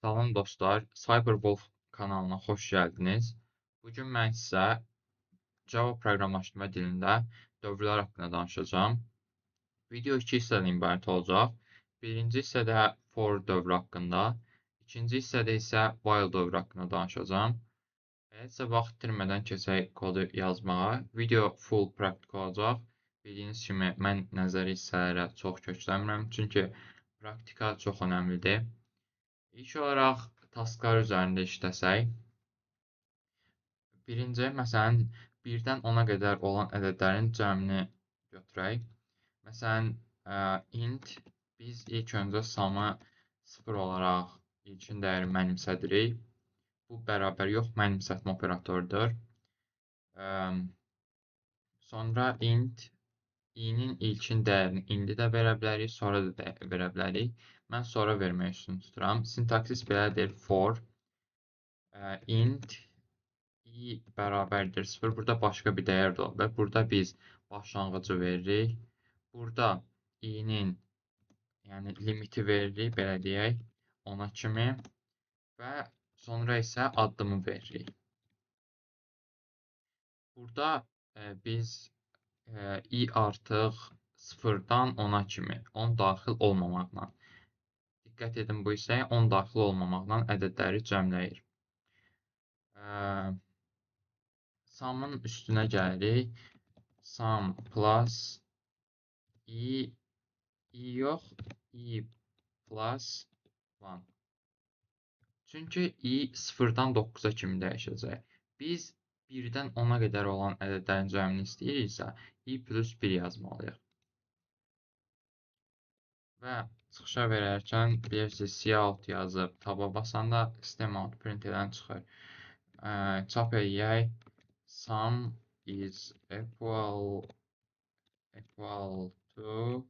Salam dostlar, CyberWolf kanalına xoş gəldiniz. Bugün mən sizə Java proqramlaşdırma dilində dövrlər haqqında danışacağam. Video iki hissədən ibarət olacaq. Birinci hissədə for dövrü haqqında, ikinci hissədə isə while dövrü haqqında danışacağım. Heç vaxt itirmədən keçək kodu yazmağa. Video full praktik olacaq. Bildiyiniz kimi mən nəzəri hissələrə çox kökləmirəm, çünki praktika çox önəmlidir. İlk olaraq tasklar üzərində işləsək. Birinci, məsələn, 1-dən 10-a qədər olan ədədlərin cəmini götürək. Məsələn, int biz ilk öncə samı 0 olaraq ilkin dəyəri mənimsədirik. Bu bərabər yox, mənimsətmə operatorudur. Sonra int i-nin ilkin dəyərini indi də verə bilərik, sonra da verə bilərik. Mən sonra vermək üstün tuturam. Sintaksis belədir: for int i bərabərdir 0. Burada başqa bir dəyər də ola bilər. Burada biz başlanğıcı veririk. Burada i-nin limiti veririk, belə deyək, 10-a kimi və sonra isə addımı veririk. Burada biz i artıq 0-dan 10-a kimi 10 daxil olmamaqla. Diqqət edin, bu hissəyə 10 daxil olmamaqla ədədləri cəmləyir. Sum'ın üstünə gəlirik. Sum plus i yox, i plus 1. Çünki i 0-dan 9-a kimi dəyişəcək. Biz 1-dən 10-a qədər olan ədədlərin cəmini istəyiriksə, i plus 1 yazmalıyıq. Və çıxışa verərkən bilirsiniz, cout yazıb taba basanda system out print edən çıxır. Çap eləyək. Sum is equal to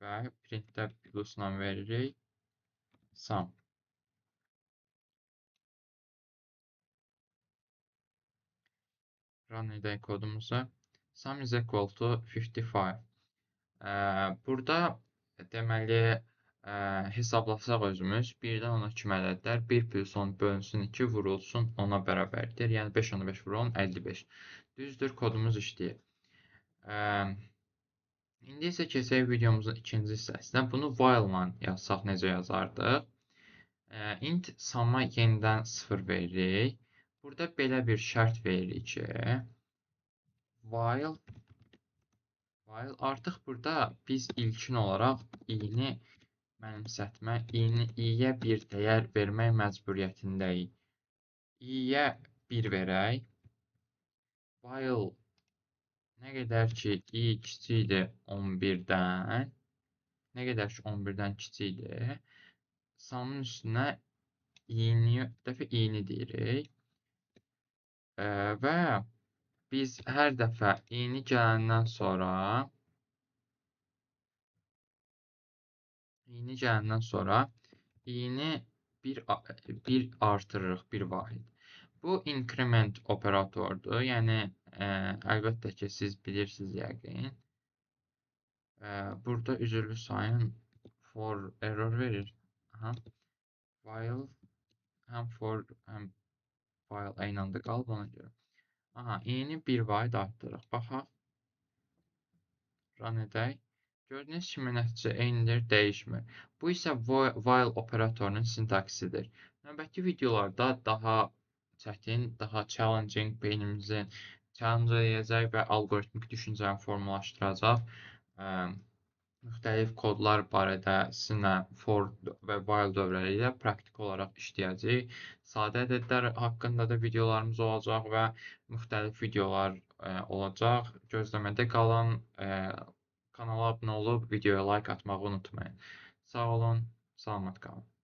və printdə plusla veririk. Sum. Run edək kodumuzu. Sum is equal to 55. Burada deməli hesablasaq özümüz 1-dən 10-a kimi ədədlər 1 plus 10 bölünsün 2 vurulsun 10-a bərabərdir. Yəni 5 10 5 vurulun 55. Düzdür, kodumuz işləyir. İndi isə keçək videomuzun ikinci hissəsinə. Bunu while-la yazsaq necə yazardıq? Int sum'a yenidən 0 veririk. Burada belə bir şərt veririk ki, while artıq burada biz ilkin olaraq i-ni mənimsətmə, i-yə bir dəyər vermək məcburiyyətindəyik. I-yə 1 verək. While nə qədər ki i kiçikdir 11-dən, nə qədər ki 11-dən kiçikdir, sum'ın üstünə i-ni deyirik. Və biz hər dəfə i-ni gələndən sonra i-ni 1 artırırıq, 1 vahid. Bu increment operatordur. Yəni əlbəttə ki, siz bilirsiniz yəqin. Burada üzürlü sayın for error verir. While həm for həm while aynı anda qalıb ona görə. i-ni 1 vahid artdırıq. Baxaq. Run edək. Gördüyünüz kimi nəticə eynidir, dəyişmir. Bu isə while operatorunun sintaksisidir. Növbəti videolarda daha çətin, daha challenging, beynimizin challenge edəcək və algoritmik düşüncəni formalaşdıracaq. Müxtəlif kodlar barədə sizinlə for və while dövrləri ilə praktik olaraq işləyəcəyik. Sadə ədədlər haqqında da videolarımız olacaq və müxtəlif videolar olacaq. Gözləmədə qalın. Kanala abunə olub videoya like atmağı unutmayın. Sağ olun, salamat qalın.